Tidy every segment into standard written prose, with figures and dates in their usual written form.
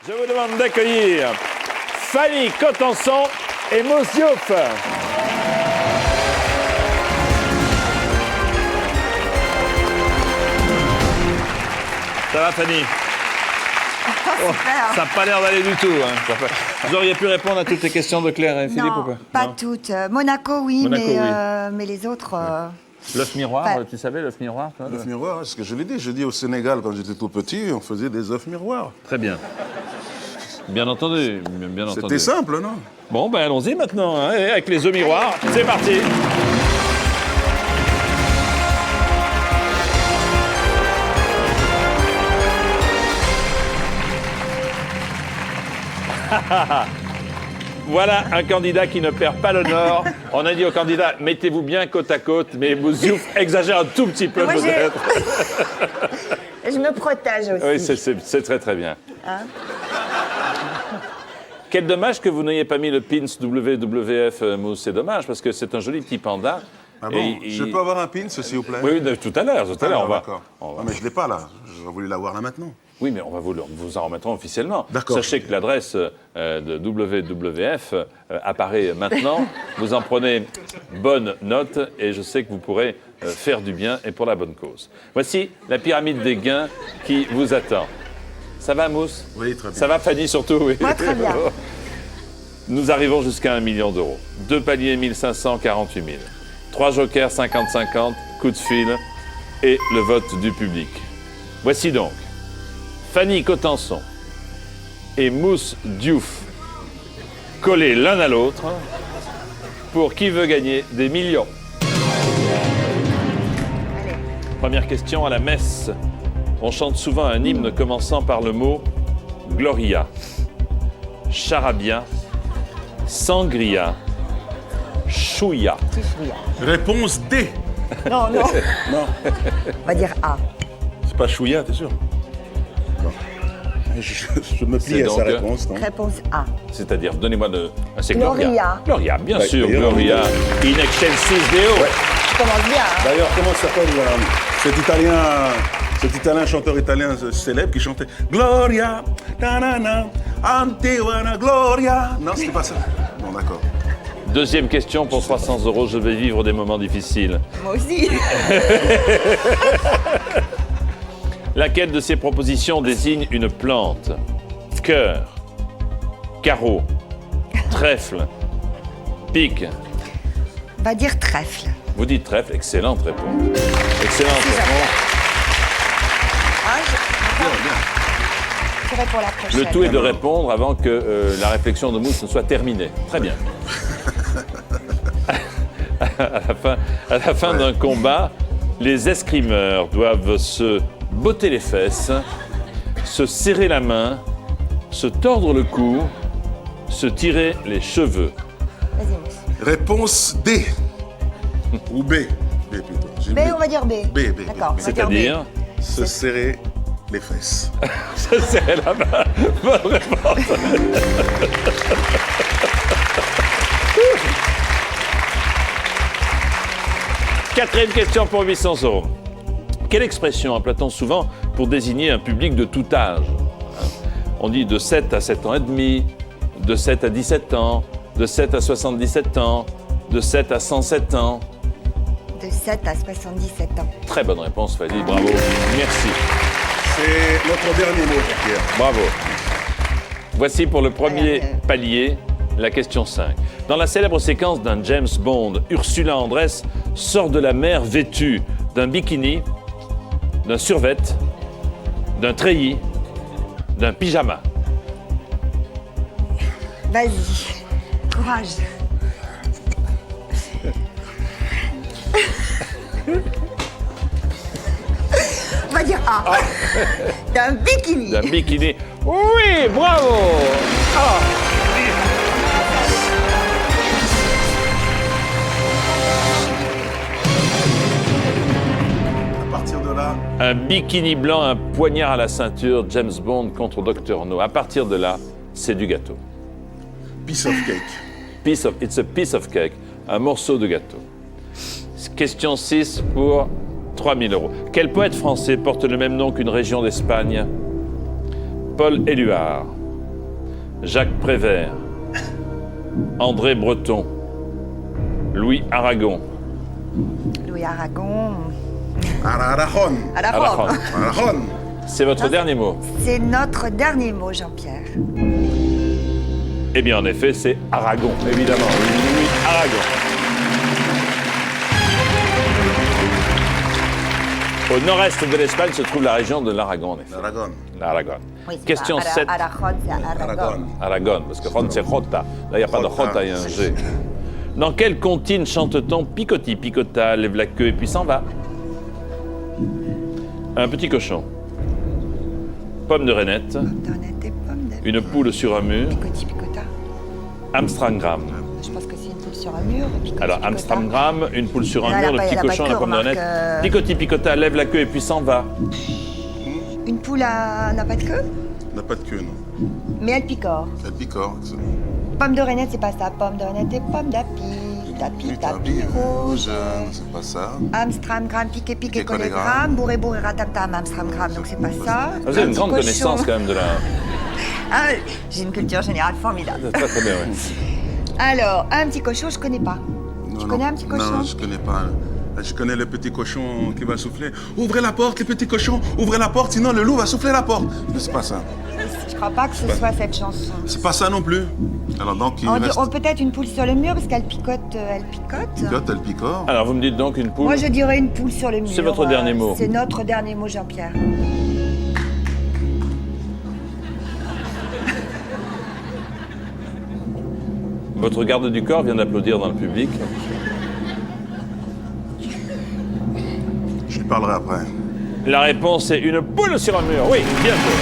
Je vous demande d'accueillir Fanny Cotenson et Mouss Diouf. Ça va, Fanny? Oh, ça n'a pas l'air d'aller du tout. Hein. Vous auriez pu répondre à toutes les questions de Claire et Philippe non, ou pas? pas Non. toutes. Monaco, oui, Monaco, mais les autres... L'œuf miroir, Enfin, tu savais, l'œuf miroir toi, L'œuf miroir, c'est ce que je l'ai dit. Je dis au Sénégal, quand j'étais tout petit, on faisait des œufs miroirs. Très bien. Bien entendu, bien entendu. C'était simple, non? Bon, ben allons-y maintenant, hein, avec les œufs miroirs. C'est parti. Voilà un candidat qui ne perd pas le nord. On a dit au candidat, mettez-vous bien côte à côte, mais Mouss Diouf exagère un tout petit peu Moi, peut-être. Je me protège aussi. Oui, c'est très très bien. Hein? Quel dommage que vous n'ayez pas mis le pins WWF, Mouss. C'est dommage, parce que c'est un joli petit panda. Ah bon? Je peux avoir un pin, s'il vous plaît? Oui, tout à l'heure, on va. D'accord. Ah, mais je ne l'ai pas, là. J'aurais voulu l'avoir là maintenant. Oui, mais on va vous en remettre officiellement. D'accord. Sachez que l'adresse de WWF apparaît maintenant. Vous en prenez bonne note et je sais que vous pourrez faire du bien et pour la bonne cause. Voici la pyramide des gains qui vous attend. Ça va, Mouss? Oui, très bien. Ça va, Fanny, surtout? Oui. Moi, très bien. Nous arrivons jusqu'à 1 million d'euros. 2 paliers, 1548 000. 3 jokers, 50-50, coup de fil et le vote du public. Voici donc Fanny Cotenson et Mouss Diouf collés l'un à l'autre pour qui veut gagner des millions. Allez. Première question à la messe. On chante souvent un hymne commençant par le mot Gloria, Charabia, Sangria, Chouïa. Réponse D. Non, non. Non, On va dire A. c'est pas Chouïa, t'es sûr? Non. Je me C'est plie à sa donc, réponse, non? Réponse A. C'est-à-dire, donnez-moi de... Ah, c'est Gloria. Gloria. Gloria, bien Bah, sûr, d'ailleurs, Gloria. In excelsis Deo. Ça commence bien. Hein? D'ailleurs, comment s'appelle cet italien chanteur italien célèbre qui chantait Gloria, ta-na-na, Antiwana, Gloria. Non, c'était pas ça. Bon, d'accord. Deuxième question pour 300 euros. Je vais vivre des moments difficiles. Moi aussi. Laquelle de ces propositions désigne une plante? Cœur, carreau, trèfle, pique. On va dire trèfle. Vous dites trèfle, excellente réponse. Excellente réponse. Ah, je serai pour la prochaine. Le tout est de répondre avant que la réflexion de Mouss ne soit terminée. Très bien. À la fin d'un combat, les escrimeurs doivent se botter les fesses, se serrer la main, se tordre le cou, se tirer les cheveux. Vas-y, Mouss. Réponse D. Ou B. B plutôt. J'ai B, oublié. on va dire B. B. D'accord, on va dire B. C'est-à-dire Se serrer les fesses. se serrer la main. Bonne réponse. Quatrième question pour 800 euros. Quelle expression emploie-t-on souvent pour désigner un public de tout âge? On dit de 7 à 7 ans et demi, de 7 à 17 ans, de 7 à 77 ans, de 7 à 107 ans. De 7 à 77 ans. Très bonne réponse, Fanny. Bravo. Merci. C'est notre dernier mot, Pierre. Bravo. Voici pour le premier Alors, palier, la question 5. Dans la célèbre séquence d'un James Bond, Ursula Andress sort de la mer vêtue d'un bikini, d'un survêt, d'un treillis, d'un pyjama. Vas-y. Courage. On va dire A. D'un bikini. D'un bikini. Oui, bravo. Ah. À partir de là, Un bikini blanc, un poignard à la ceinture, James Bond contre Dr No. À partir de là, c'est du gâteau. piece of cake. It's a piece of cake, un morceau de gâteau. Question 6 pour 3 000 euros. Quel poète français porte le même nom qu'une région d'Espagne? Paul Éluard, Jacques Prévert, André Breton, Louis Aragon. Louis Aragon. Arajon. Aragon. Arajon. C'est votre dernier mot. C'est notre dernier mot, Jean-Pierre. Eh bien, en effet, c'est Aragon, évidemment. Louis Aragon. Au nord-est de l'Espagne se trouve la région de l'Aragon, en effet. Aragon. L'Aragon. Oui, c'est Question pas 7. Aragon, c'est Aragon. Aragon. Aragon, parce que Ron, c'est Rota. Là, il n'y a pas de Rota. Rota, il y a un G. Dans quelle comptine chante-t-on Picotti, picota, lève la queue et puis s'en va? Un petit cochon. Pomme de rainette. Donnette et pomme de... Une poule sur un mur. Picotti, picota. Amstramgram. Je pense que c'est une poule sur un mur. Picotti, Alors, picota. Amstramgram, une poule sur un Elle a mur, pas- le petit elle a pas cochon, de la queue, pomme de remarque, rainette. Picotti, picota, lève la queue et puis s'en va. Une poule n'a pas de queue, N'a pas de queue, non. mais elle picore. Elle picore. Pomme de rainette, c'est pas ça. Pomme de rainette et pomme d'api. Tapi, tapi, rouge. C'est pas ça. Amstramgram, piqué, piqué, Piqué, collégramme. collégramme. Bourré, bourré, ratam-tam, Amstramgram. Donc c'est pas ça. Vous avez Un une petit grande cochon. connaissance quand même de la... Ah, j'ai une culture générale formidable. Très très bien, oui. Alors, un petit cochon, je connais pas. Tu connais un petit cochon? Non, je connais pas. Je connais le petit cochon qui va souffler. Ouvrez la porte, les petits cochons. Ouvrez la porte, sinon le loup va souffler la porte. Mais c'est pas ça. Je crois pas que ce soit cette chanson. C'est pas ça non plus. Alors donc, il On dit reste... peut-être une poule sur le mur parce qu'elle picote, elle picote. Picote, elle picore. Alors, vous me dites donc une poule. Moi, je dirais une poule sur le mur. C'est votre dernier mot. C'est notre dernier mot, Jean-Pierre. Votre garde du corps vient d'applaudir dans le public. Je lui parlerai après. La réponse est une poule sur un mur. Oui, bien joué.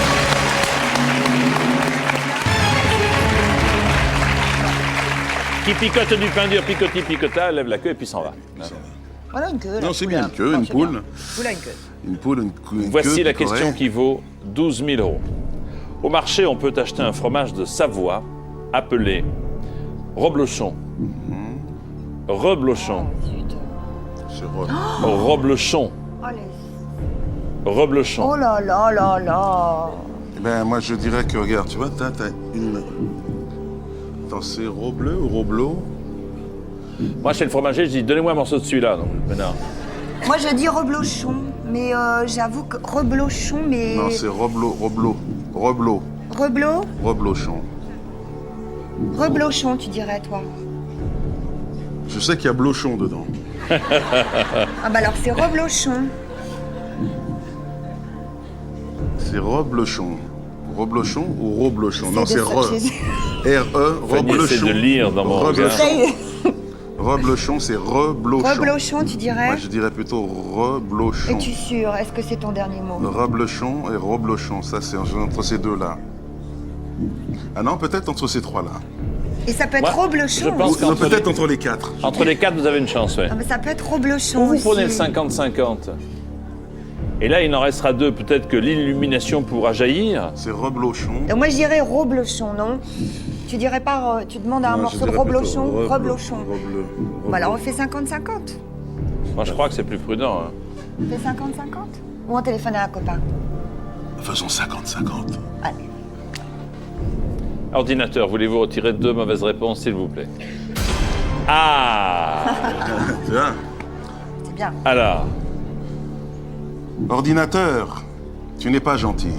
Qui picote du pain dur, picotti, picota, lève la queue et puis s'en va. Voilà une queue. Non, c'est bien une queue, une poule. Poule a une queue. Une poule, une Voici queue la picorée. question qui vaut 12 000 €. Au marché, on peut acheter un fromage de Savoie appelé Roblochon. Reblochon. Zut. C'est rose. Roblochon. Oh, les... Reblochon. oh là là là là. Eh ben, moi, je dirais que, regarde, tu vois, t'as une... Attends, c'est Robleu ou Roblo? Moi, chez le fromager, je dis donnez-moi un morceau de celui-là. Donc, maintenant. Moi, je dis reblochon, mais j'avoue que reblochon, mais... Non, c'est Roblo. Reblo Reblochon. Reblochon, tu dirais, toi. Je sais qu'il y a Blochon dedans. Ah bah alors, c'est reblochon. C'est Roblochon. Roblochon ou Roblochon? Non, C'est c'est de Re. ça que j'ai- R-E, Fanny essaie Roblochon. de lire dans mon regard. Reblochon. Reblochon, c'est Reblochon. Reblochon, tu dirais. Moi, je dirais plutôt Reblochon. Es-tu sûr? Est-ce que c'est ton dernier mot? Reblochon et Roblochon, ça c'est entre ces deux-là. Ah non, peut-être entre ces trois-là. Et ça peut être Moi, reblochon. je pense aussi. Non, qu'entre peut-être les- entre les quatre. Entre les quatre, vous avez une chance, ouais. Ah, mais ça peut être reblochon Ou vous aussi. prenez le 50-50. Et là, il en restera deux. Peut-être que l'illumination pourra jaillir. C'est Reblochon. Donc moi, je dirais reblochon, non? Tu dirais pas... tu demandes un Non, je morceau de dirais reblochon? plutôt Reblochon. Rebleu. Bah alors, on fait 50-50. Moi, je crois que c'est plus prudent. Hein. On fait 50-50? Ou on téléphone à un copain? Faisons 50-50. Allez. Ordinateur, voulez-vous retirer 2 mauvaises réponses, s'il vous plaît? Ah. Tu vois? C'est bien. Alors, Ordinateur, tu n'es pas gentil.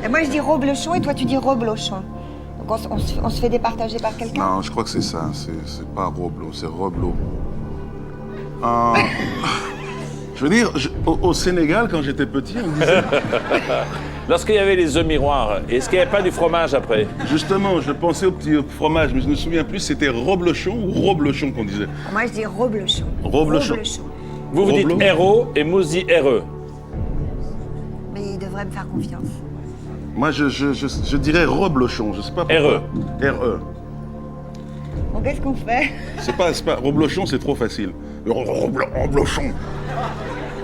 Et moi, je dis reblochon et toi, tu dis reblochon. Donc on se fait départager par quelqu'un? Non, je crois que c'est ça. C'est pas Roblo, c'est Roblo. Je veux dire, au Sénégal, quand j'étais petit, on disait... lorsqu'il y avait les œufs miroirs, est-ce qu'il n'y avait pas du fromage après? Justement, je pensais au petit fromage, mais je ne me souviens plus, c'était Roblochon ou Roblochon qu'on disait. Moi, je dis reblochon. Reblochon. Vous dites Roblo. RO et Mousse dit RE. Mais il devrait me faire confiance. Moi, je dirais Roblochon, je sais pas pourquoi. RE. Bon, qu'est-ce qu'on fait? C'est pas... Roblochon, c'est trop facile. Roblochon.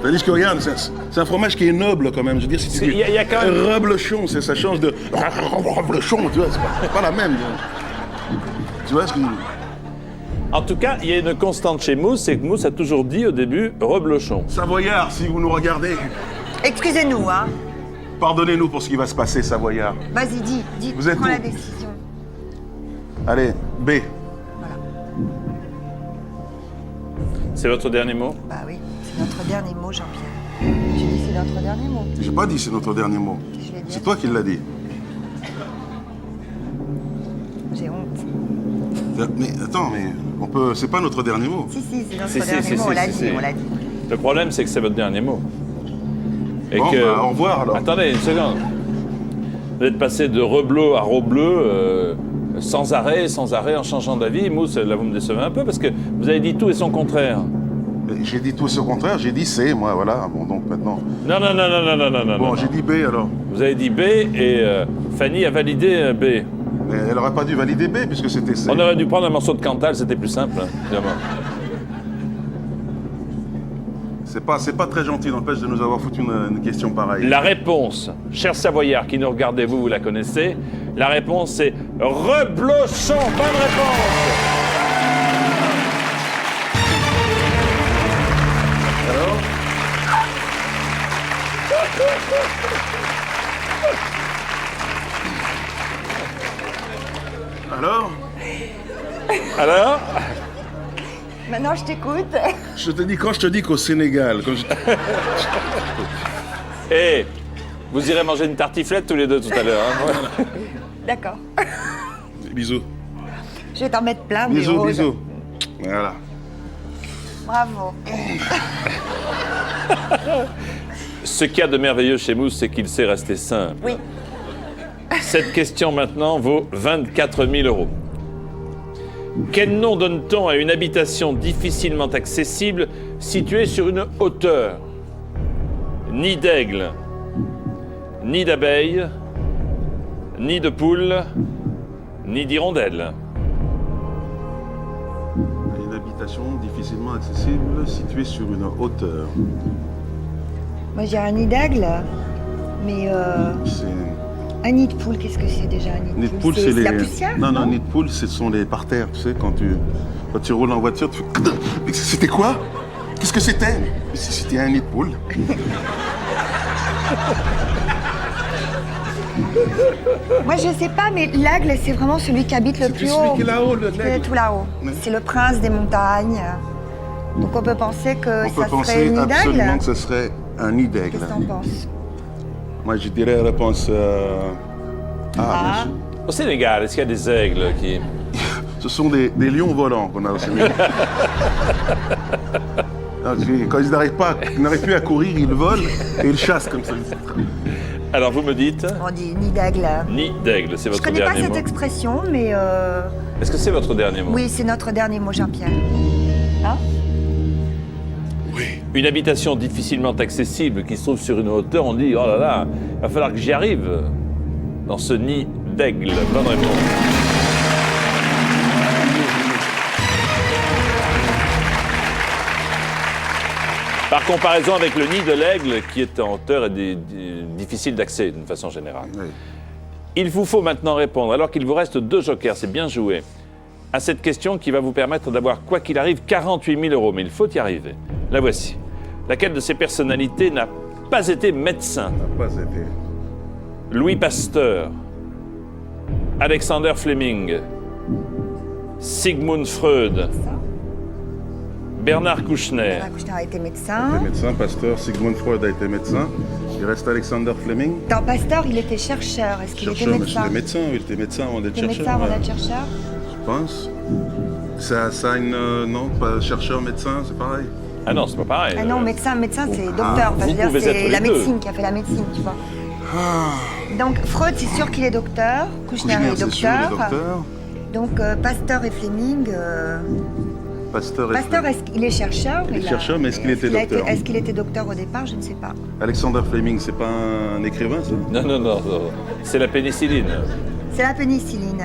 Tandis que regarde, c'est un fromage qui est noble quand même. Je veux dire, si tu dis Il y a quand même- Reblochon, ça change de Roblochon, tu vois, c'est pas la même. Tu vois ce que... En tout cas, il y a une constante chez Mousse, c'est que Mousse a toujours dit au début Reblochon. Savoyard, si vous nous regardez, Excusez-nous, hein. pardonnez-nous pour ce qui va se passer, Savoyard. Vas-y, dis, Vous êtes prends où? la décision. Allez, B. Voilà. C'est votre dernier mot? Bah oui, c'est notre dernier mot, Jean-Pierre. J'ai dit c'est notre dernier mot. J'ai pas dit c'est notre dernier mot. Je l'ai dit. C'est toi qui l'as dit. J'ai honte. Mais attends, mais on peut. C'est pas notre dernier mot. Si, c'est notre Si, dernier mot, on l'a dit, on l'a dit. Le problème, c'est que c'est votre dernier mot. Et Bon, que... bah, au revoir alors. Attendez une seconde. Vous êtes passé de reblow à rebleu sans arrêt, en changeant d'avis. Mousse, là, vous me décevez un peu parce que vous avez dit tout et son contraire. J'ai dit tout ce contraire, j'ai dit C, moi, voilà. Bon, donc maintenant. Non. Bon, non. j'ai dit B alors. Vous avez dit B et Fanny a validé B. Mais elle aurait pas dû valider B puisque c'était C. On aurait dû prendre un morceau de Cantal, c'était plus simple, hein, évidemment. C'est pas très gentil, n'empêche de nous avoir foutu une question pareille. La réponse, chers Savoyards qui nous regardez, vous la connaissez, la réponse c'est reblochon. Bonne réponse. Alors Alors Alors? Maintenant, je t'écoute. Quand je te dis qu'au Sénégal, Et vous irez manger une tartiflette tous les deux tout à l'heure. Hein. D'accord. Bisous. Je vais t'en mettre plein, mais Bisous, roses. bisous. Voilà. Bravo. Ce qu'il y a de merveilleux chez Mousse, c'est qu'il sait rester simple. Oui. Cette question maintenant vaut 24 000 €. Quel nom donne-t-on à une habitation difficilement accessible située sur une hauteur? Ni d'aigle, ni d'abeille, ni de poule, ni d'hirondelle. Une habitation difficilement accessible située sur une hauteur. Moi, j'ai un nid d'aigle, mais C'est... un nid de poule, qu'est-ce que c'est déjà un nid de Nid de poule, C'est c'est les... la poussière? Non, nid de poule, ce sont les parterres, tu sais, quand tu roules en voiture, tu fais... Mais c'était quoi? Qu'est-ce que c'était? C'était un nid de poule. Moi, je sais pas, mais l'aigle, c'est vraiment celui qui habite le plus celui haut. qui est là-haut, C'est l'aigle. tout là-haut. Oui. C'est le prince des montagnes. Donc, on peut penser que On peut ça serait penser le nid absolument d'aigle. que ce serait un nid d'aigle. Qu'est-ce que t'en penses? Moi, je dirais réponse... bien Ah. sûr. Au Sénégal, est-ce qu'il y a des aigles qui... Ce sont des lions volants qu'on a au Sénégal. Quand ils n'arrivent plus à courir, ils volent et ils chassent comme ça. Alors vous me dites On dit nid d'aigle. nid d'aigle, c'est Je votre connais pas dernier cette mot. expression, mais Est-ce que c'est votre dernier mot? oui, c'est notre dernier mot, Jean-Pierre. Hein? Une habitation difficilement accessible qui se trouve sur une hauteur, on dit, oh là là, il va falloir que j'y arrive dans ce nid d'aigle. Bonne réponse. Par comparaison avec le nid de l'aigle, qui est en hauteur et difficile d'accès d'une façon générale. Oui. Il vous faut maintenant répondre, alors qu'il vous reste 2 jokers, c'est bien joué, à cette question qui va vous permettre d'avoir, quoi qu'il arrive, 48 000 €. Mais il faut y arriver. La voici. Laquelle de ces personnalités n'a pas été médecin? N'a pas été. Louis Pasteur, Alexander Fleming, Sigmund Freud, Ça. Bernard Kouchner. Bernard Kouchner a été Il médecin. était médecin, Pasteur. Sigmund Freud a été médecin. Il reste Alexander Fleming. Dans Pasteur, il était chercheur. Est-ce qu'il était Chercheur, mais médecin? c'était médecin. Il était médecin avant d'être Il était chercheur. médecin avant d'être chercheur? Je pense. Ça a une... non, pas chercheur, médecin, c'est pareil. Ah non, c'est pas pareil. Ah non, médecin, c'est docteur. Enfin, je vous veux dire, pouvez être c'est les la deux. médecine qui a fait la médecine, tu vois. Donc, Freud, c'est sûr qu'il est docteur. Kouchner est c'est sûr, il est docteur. docteur. Donc, Pasteur et Fleming. Pasteur et Pasteur, Fleming. est-ce qu'il est chercheur? Il est chercheur, mais est-ce qu'il était docteur? Est-ce qu'il était docteur au départ? Je ne sais pas. Alexander Fleming, c'est pas un écrivain, ça? Non. C'est la pénicilline. C'est la pénicilline.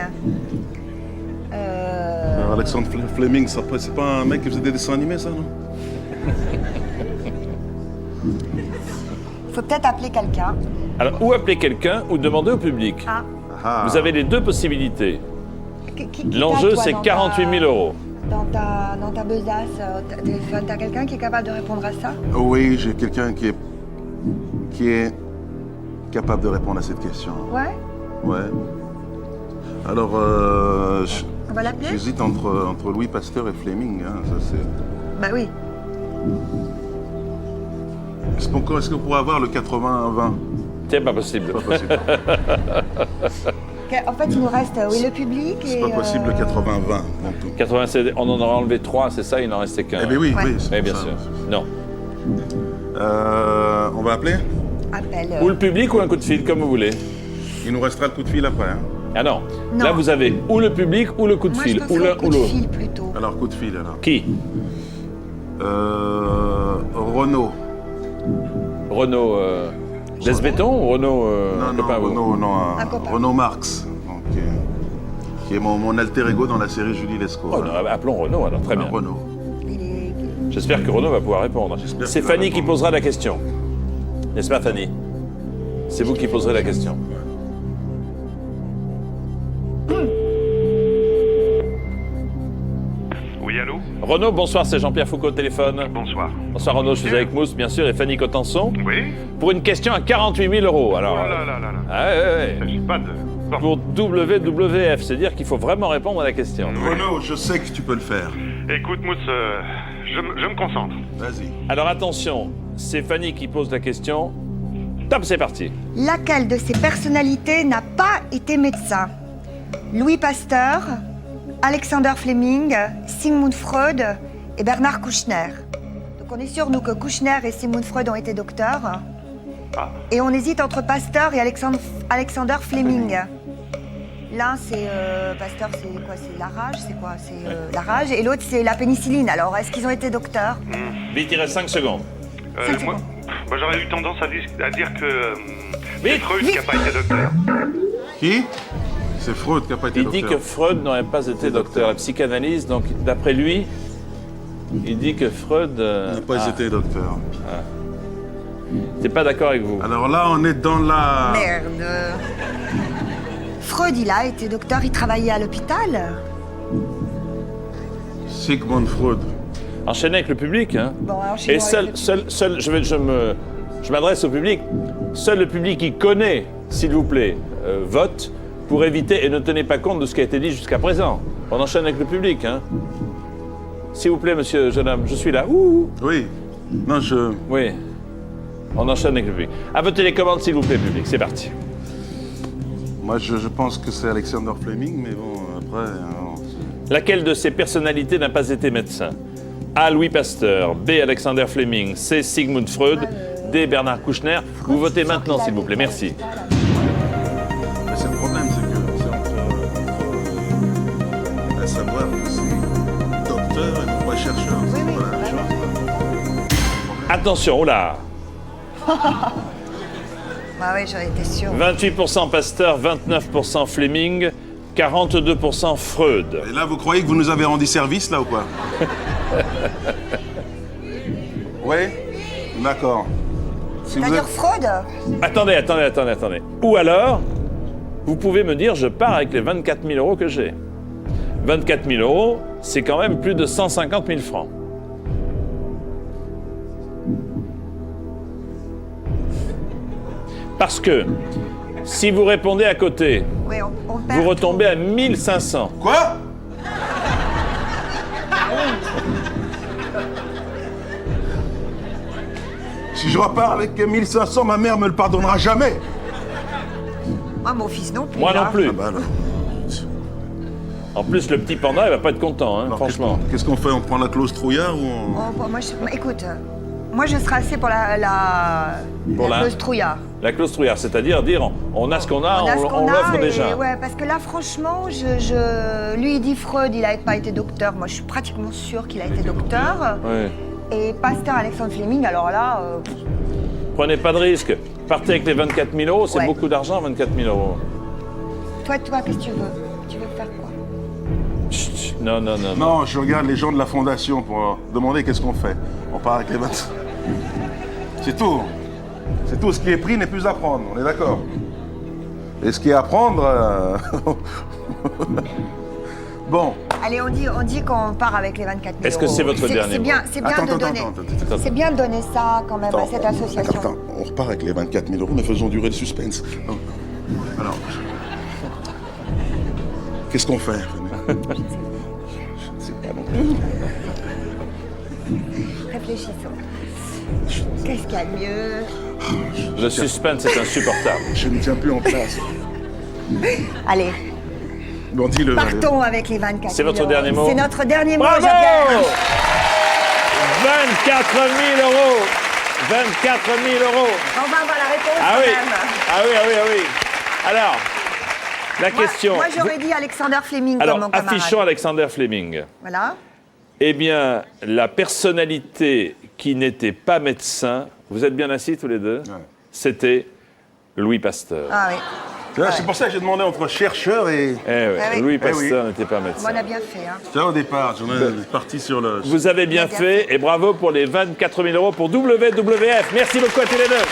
Alors, Alexander Fleming, c'est pas un mec qui faisait des dessins animés, ça, non? Il faut peut-être appeler quelqu'un. Alors, ou appeler quelqu'un, ou demander au public. Ah. Ah. Vous avez les deux possibilités. Qui L'enjeu, t'a, toi, c'est dans 48 000 €. Dans ta besace, téléphone, t'as quelqu'un qui est capable de répondre à ça? Oui, j'ai quelqu'un qui est capable de répondre à cette question. Ouais? Ouais. Alors, On va l'appeler? j'hésite entre Louis Pasteur et Fleming. Hein, ça, c'est... Bah oui. Est-ce qu'on pourrait avoir le 80-20? C'est pas possible. Pas possible. En fait, il nous reste le public et... C'est pas possible le 80-20. Donc, 87, on en aurait enlevé 3, c'est ça, il n'en restait qu'un. eh bien oui, Ouais. oui. c'est Oui, pour bien ça. sûr. Non. On va appeler? Appelle... Ou le public ou un coup de fil, comme vous voulez. Il nous restera le coup de fil après. Hein. Ah non. Non. Là, vous avez ou le public ou le coup de Moi, fil. je Ou penserais l'un coup ou de l'autre. fil plutôt. Alors, coup de fil, alors. Qui? Renaud. Renaud Lesbéton ou Renaud Non, copain, vous Renaud, non, Un copain. Renaud Marx, donc, qui est mon alter ego dans la série Julie Lescaut. Oh, non, appelons Renaud, alors très bien. Renaud. Il est... J'espère que Renaud va pouvoir répondre. J'espère C'est qu'il va Fanny qui répondre. posera la question. N'est-ce pas, Fanny? C'est vous qui poserez la question. Oui, allô? Renaud, bonsoir, c'est Jean-Pierre Foucault au téléphone. Bonsoir. Bonsoir Renaud, je suis avec Mousse, bien sûr, et Fanny Cotenson, Oui? pour une question à 48 000 euros. Alors, Oh là là là là. ah, ouais, Il ouais. s'agit pas de... Bon. Pour WWF, c'est-à-dire qu'il faut vraiment répondre à la question. Renaud, je sais que tu peux le faire. Écoute, Mousse, je me concentre. Vas-y. Alors attention, c'est Fanny qui pose la question. Top, c'est parti. Laquelle de ces personnalités n'a pas été médecin? Louis Pasteur, Alexander Fleming, Sigmund Freud et Bernard Kouchner. Donc on est sûr, nous, que Kouchner et Sigmund Freud ont été docteurs. Ah. Et on hésite entre Pasteur et Alexander Fleming. L'un, c'est Pasteur, c'est quoi? C'est la rage, c'est quoi? C'est la rage. Et l'autre, c'est la pénicilline. Alors, est-ce qu'ils ont été docteurs? Vite, il reste 5 secondes. Cinq Moi, secondes. j'aurais eu tendance à dire que c'est Vite, Freud qui n'a pas été docteur. Qui? C'est Freud qui n'a pas été Il dit docteur. que Freud n'aurait pas été docteur. La psychanalyse, donc d'après lui, il dit que Freud n'a pas été docteur. t'es pas d'accord avec vous. Alors là, on est dans la... Merde. Freud, il a été docteur, il travaillait à l'hôpital. Sigmund Freud. Enchaînez avec le public, hein. Bon, enchaînons Et avec seul, je m'adresse au public. Seul le public qui connaît, s'il vous plaît, vote pour éviter et ne tenez pas compte de ce qui a été dit jusqu'à présent. On enchaîne avec le public, hein. S'il vous plaît, monsieur, jeune homme, je suis là. Ouh. Oui. Non, je... Oui. On enchaîne avec le public. À votre télécommande, s'il vous plaît, public. C'est parti. Moi, je pense que c'est Alexander Fleming, mais bon, après... Laquelle de ces personnalités n'a pas été médecin? A. Louis Pasteur, B. Alexander Fleming, C. Sigmund Freud, D. Bernard Kouchner. Vous votez maintenant, s'il vous plaît. Merci. Mais c'est le problème, c'est que c'est entre... à savoir que c'est docteur et non pas chercheur. Oui, C'est oui, pas la même bah chose. Attention, oh là. Ah oui, j'en étais sûre. 28% Pasteur, 29% Fleming, 42% Freud. Et là, vous croyez que vous nous avez rendu service, là, ou quoi? Oui? D'accord. Si vous C'est-à-dire êtes... Freud? Attendez. Ou alors, vous pouvez me dire, je pars avec les 24 000 euros que j'ai. 24 000 euros, c'est quand même plus de 150 000 francs. Parce que, si vous répondez à côté, Oui, on perd. vous retombez à 1500. Quoi? Si je repars avec 1500, ma mère me le pardonnera jamais. Moi, mon fils non plus. Moi non hein. plus. Ah bah alors. En plus, le petit panda, il va pas être content, hein, Alors, franchement. Qu'est-ce qu'on fait? On prend la clause trouillard ou on... Moi, écoute, moi, je serais assez pour la Pour la- clause trouillard. La clause trouillard, c'est-à-dire dire on a ce qu'on a, On a ce on qu'on a l'offre et- déjà. Ouais, parce que là, franchement, lui, il dit Freud, il n'a pas été docteur. Moi, je suis pratiquement sûre qu'il a été docteur. Ouais. Et Pasteur Alexandre Fleming, alors là, Prenez pas de risque. Partez avec les 24 000 euros, c'est Ouais. beaucoup d'argent, 24 000 euros. toi, qu'est-ce que tu veux? Tu veux faire quoi? Chut, chut, non. Non, je regarde les gens de la fondation pour leur demander qu'est-ce qu'on fait. On part avec les 20. C'est tout. C'est tout. Ce qui est pris n'est plus à prendre. On est d'accord. Et ce qui est à prendre... Bon. Allez, on dit qu'on part avec les 24 000 Est-ce que c'est votre dernier C'est bien, mot c'est bien Attends, de attends, donner. attends. C'est bien de donner ça quand même à cette association. Attends. On repart avec les 24 000 euros, mais faisons durer le suspense. Alors... Qu'est-ce qu'on fait? Je ne sais pas non plus. Réfléchissons. Qu'est-ce qu'il y a de mieux? Le suspense est insupportable. Je ne tiens plus en place. Allez, Bon, dis-le. partons avec les 24 000 C'est votre euros. dernier mot? C'est notre dernier mot, Bravo! Joker. 24 000 euros. 24 000 euros. On va avoir la réponse Ah quand oui. même. Ah oui, ah oui, ah oui. Alors, la Moi- question. Moi, j'aurais dit Alexander Fleming Alors, comme mon camarade. affichons Alexander Fleming. Voilà. Eh bien, la personnalité qui n'était pas médecin, vous êtes bien assis tous les deux, c'était Louis Pasteur. Ah oui. C'est pour ça que j'ai demandé entre chercheur et... Eh oui, Ah oui. Louis Eh oui. Pasteur n'était pas médecin. On a bien fait. Hein. Tu vois, au départ, j'en ai parti sur le... Vous avez bien fait et bravo pour les 24 000 euros pour WWF. Merci beaucoup à tous les deux.